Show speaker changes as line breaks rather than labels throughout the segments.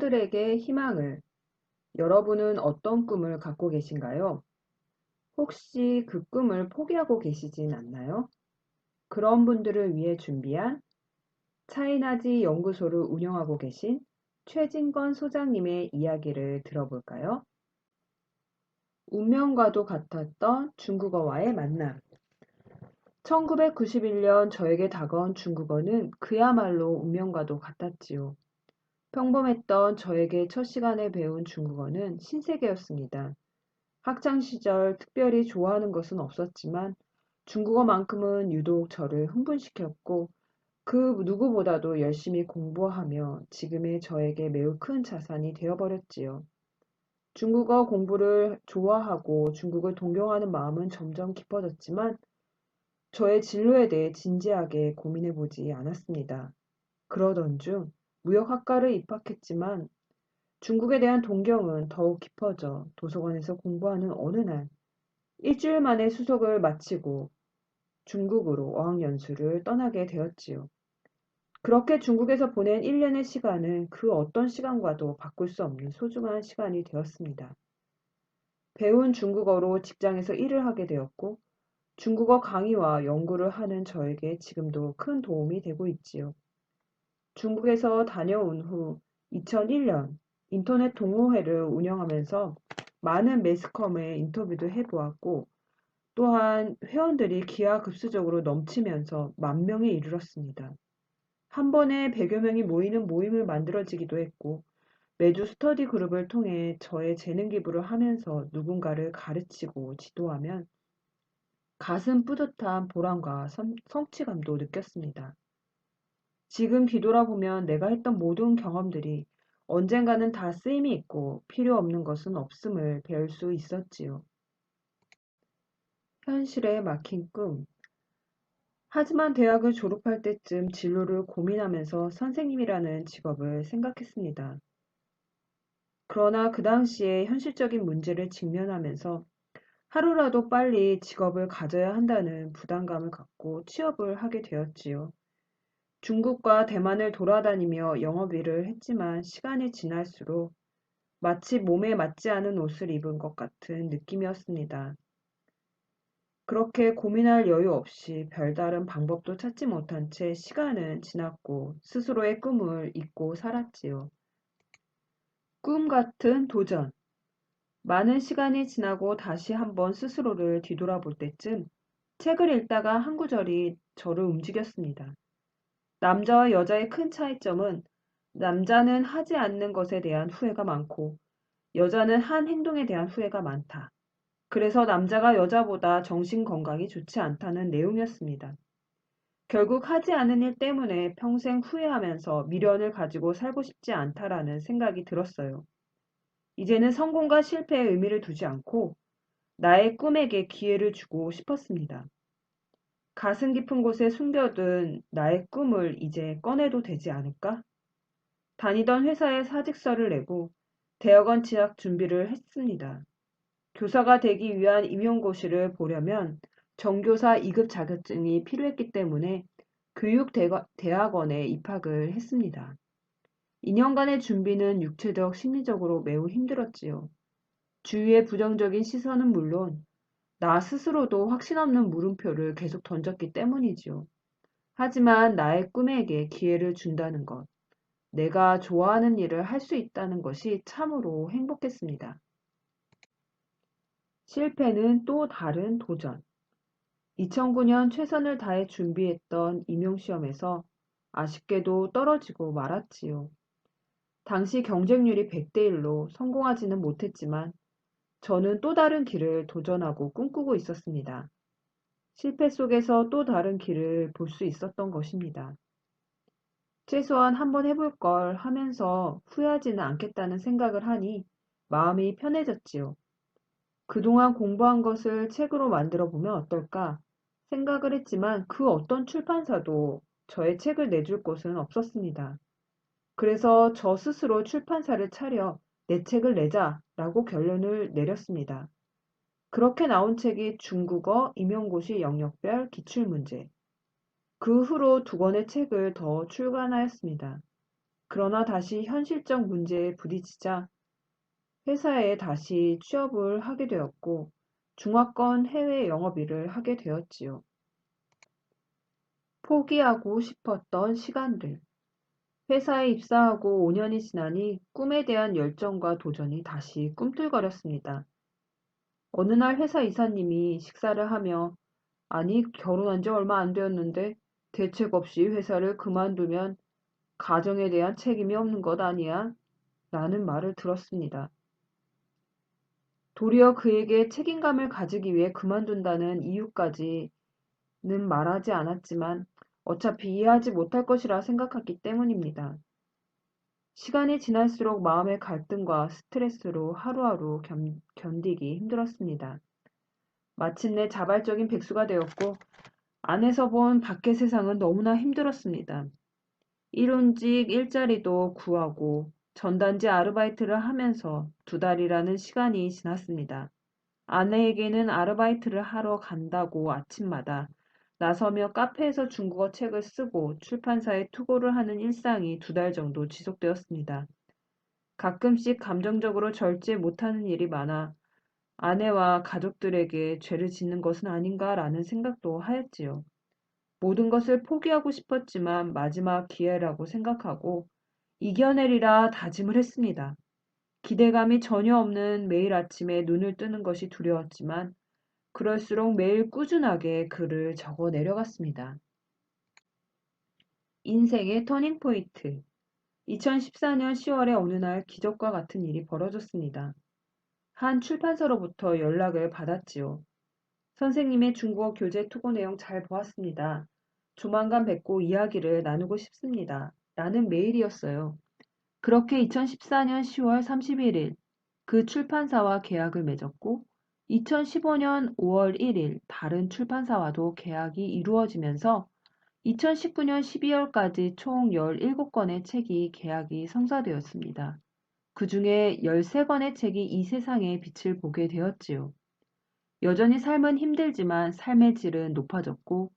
친구들에게 희망을. 여러분은 어떤 꿈을 갖고 계신가요? 혹시 그 꿈을 포기하고 계시진 않나요? 그런 분들을 위해 준비한 차이나지 연구소를 운영하고 계신 최진건 소장님의 이야기를 들어볼까요? 운명과도 같았던 중국어와의 만남. 1991년 저에게 다가온 중국어는 그야말로 운명과도 같았지요. 평범했던 저에게 첫 시간에 배운 중국어는 신세계였습니다. 학창 시절 특별히 좋아하는 것은 없었지만 중국어만큼은 유독 저를 흥분시켰고 그 누구보다도 열심히 공부하며 지금의 저에게 매우 큰 자산이 되어버렸지요. 중국어 공부를 좋아하고 중국을 동경하는 마음은 점점 깊어졌지만 저의 진로에 대해 진지하게 고민해보지 않았습니다. 그러던 중 무역학과를 입학했지만 중국에 대한 동경은 더욱 깊어져 도서관에서 공부하는 어느 날 일주일 만에 수속을 마치고 중국으로 어학연수를 떠나게 되었지요. 그렇게 중국에서 보낸 1년의 시간은 그 어떤 시간과도 바꿀 수 없는 소중한 시간이 되었습니다. 배운 중국어로 직장에서 일을 하게 되었고 중국어 강의와 연구를 하는 저에게 지금도 큰 도움이 되고 있지요. 중국에서 다녀온 후 2001년 인터넷 동호회를 운영하면서 많은 매스컴의 인터뷰도 해보았고 또한 회원들이 기하급수적으로 넘치면서 10,000명에 이르렀습니다. 한 번에 100여 명이 모이는 모임을 만들어지기도 했고 매주 스터디 그룹을 통해 저의 재능 기부를 하면서 누군가를 가르치고 지도하면 가슴 뿌듯한 보람과 성취감도 느꼈습니다. 지금 뒤돌아보면 내가 했던 모든 경험들이 언젠가는 다 쓰임이 있고 필요 없는 것은 없음을 배울 수 있었지요. 현실에 막힌 꿈. 하지만 대학을 졸업할 때쯤 진로를 고민하면서 선생님이라는 직업을 생각했습니다. 그러나 그 당시에 현실적인 문제를 직면하면서 하루라도 빨리 직업을 가져야 한다는 부담감을 갖고 취업을 하게 되었지요. 중국과 대만을 돌아다니며 영업일을 했지만 시간이 지날수록 마치 몸에 맞지 않은 옷을 입은 것 같은 느낌이었습니다. 그렇게 고민할 여유 없이 별다른 방법도 찾지 못한 채 시간은 지났고 스스로의 꿈을 잊고 살았지요. 꿈 같은 도전. 많은 시간이 지나고 다시 한번 스스로를 뒤돌아볼 때쯤 책을 읽다가 한 구절이 저를 움직였습니다. 남자와 여자의 큰 차이점은 남자는 하지 않는 것에 대한 후회가 많고 여자는 한 행동에 대한 후회가 많다. 그래서 남자가 여자보다 정신 건강이 좋지 않다는 내용이었습니다. 결국 하지 않은 일 때문에 평생 후회하면서 미련을 가지고 살고 싶지 않다라는 생각이 들었어요. 이제는 성공과 실패에 의미를 두지 않고 나의 꿈에게 기회를 주고 싶었습니다. 가슴 깊은 곳에 숨겨둔 나의 꿈을 이제 꺼내도 되지 않을까? 다니던 회사에 사직서를 내고 대학원 진학 준비를 했습니다. 교사가 되기 위한 임용고시를 보려면 정교사 2급 자격증이 필요했기 때문에 교육대학원에 입학을 했습니다. 2년간의 준비는 육체적, 심리적으로 매우 힘들었지요. 주위의 부정적인 시선은 물론 나 스스로도 확신 없는 물음표를 계속 던졌기 때문이지요. 하지만 나의 꿈에게 기회를 준다는 것, 내가 좋아하는 일을 할 수 있다는 것이 참으로 행복했습니다. 실패는 또 다른 도전. 2009년 최선을 다해 준비했던 임용시험에서 아쉽게도 떨어지고 말았지요. 당시 경쟁률이 100대 1로 성공하지는 못했지만 저는 또 다른 길을 도전하고 꿈꾸고 있었습니다. 실패 속에서 또 다른 길을 볼 수 있었던 것입니다. 최소한 한번 해볼 걸 하면서 후회하지는 않겠다는 생각을 하니 마음이 편해졌지요. 그동안 공부한 것을 책으로 만들어 보면 어떨까 생각을 했지만 그 어떤 출판사도 저의 책을 내줄 곳은 없었습니다. 그래서 저 스스로 출판사를 차려 내 책을 내자라고 결론을 내렸습니다. 그렇게 나온 책이 중국어 임용고시 영역별 기출문제. 그 후로 2권의 책을 더 출간하였습니다. 그러나 다시 현실적 문제에 부딪히자 회사에 다시 취업을 하게 되었고 중화권 해외 영업일을 하게 되었지요. 포기하고 싶었던 시간들. 회사에 입사하고 5년이 지나니 꿈에 대한 열정과 도전이 다시 꿈틀거렸습니다. 어느 날 회사 이사님이 식사를 하며 아니 결혼한 지 얼마 안 되었는데 대책 없이 회사를 그만두면 가정에 대한 책임이 없는 것 아니야? 라는 말을 들었습니다. 도리어 그에게 책임감을 가지기 위해 그만둔다는 이유까지는 말하지 않았지만 어차피 이해하지 못할 것이라 생각했기 때문입니다. 시간이 지날수록 마음의 갈등과 스트레스로 하루하루 견디기 힘들었습니다. 마침내 자발적인 백수가 되었고 안에서 본 밖의 세상은 너무나 힘들었습니다. 일혼직 일자리도 구하고 전단지 아르바이트를 하면서 2달이라는 시간이 지났습니다. 아내에게는 아르바이트를 하러 간다고 아침마다 나서며 카페에서 중국어 책을 쓰고 출판사에 투고를 하는 일상이 2달 정도 지속되었습니다. 가끔씩 감정적으로 절제 못하는 일이 많아 아내와 가족들에게 죄를 짓는 것은 아닌가라는 생각도 하였지요. 모든 것을 포기하고 싶었지만 마지막 기회라고 생각하고 이겨내리라 다짐을 했습니다. 기대감이 전혀 없는 매일 아침에 눈을 뜨는 것이 두려웠지만 그럴수록 매일 꾸준하게 글을 적어 내려갔습니다. 인생의 터닝포인트. 2014년 10월에 어느 날 기적과 같은 일이 벌어졌습니다. 한 출판사로부터 연락을 받았지요. 선생님의 중국어 교재 투고 내용 잘 보았습니다. 조만간 뵙고 이야기를 나누고 싶습니다. 라는 메일이었어요. 그렇게 2014년 10월 31일 그 출판사와 계약을 맺었고 2015년 5월 1일 다른 출판사와도 계약이 이루어지면서 2019년 12월까지 총 17권의 책이 계약이 성사되었습니다. 그 중에 13권의 책이 이 세상의 빛을 보게 되었지요. 여전히 삶은 힘들지만 삶의 질은 높아졌고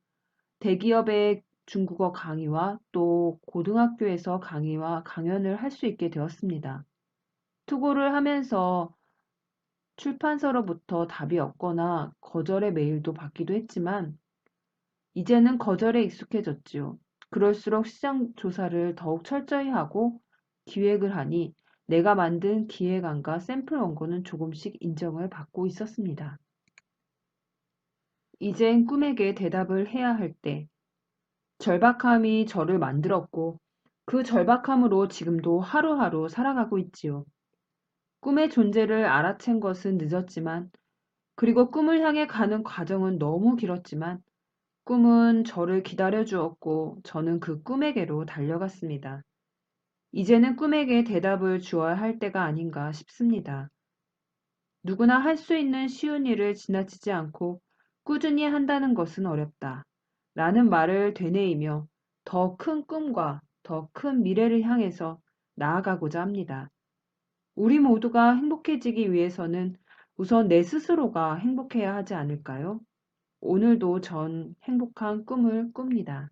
대기업의 중국어 강의와 또 고등학교에서 강의와 강연을 할 수 있게 되었습니다. 투고를 하면서 출판사로부터 답이 없거나 거절의 메일도 받기도 했지만 이제는 거절에 익숙해졌지요. 그럴수록 시장 조사를 더욱 철저히 하고 기획을 하니 내가 만든 기획안과 샘플 원고는 조금씩 인정을 받고 있었습니다. 이젠 꿈에게 대답을 해야 할 때, 절박함이 저를 만들었고 그 절박함으로 지금도 하루하루 살아가고 있지요. 꿈의 존재를 알아챈 것은 늦었지만, 그리고 꿈을 향해 가는 과정은 너무 길었지만, 꿈은 저를 기다려 주었고, 저는 그 꿈에게로 달려갔습니다. 이제는 꿈에게 대답을 주어야 할 때가 아닌가 싶습니다. 누구나 할 수 있는 쉬운 일을 지나치지 않고 꾸준히 한다는 것은 어렵다. 라는 말을 되뇌이며 더 큰 꿈과 더 큰 미래를 향해서 나아가고자 합니다. 우리 모두가 행복해지기 위해서는 우선 내 스스로가 행복해야 하지 않을까요? 오늘도 전 행복한 꿈을 꿉니다.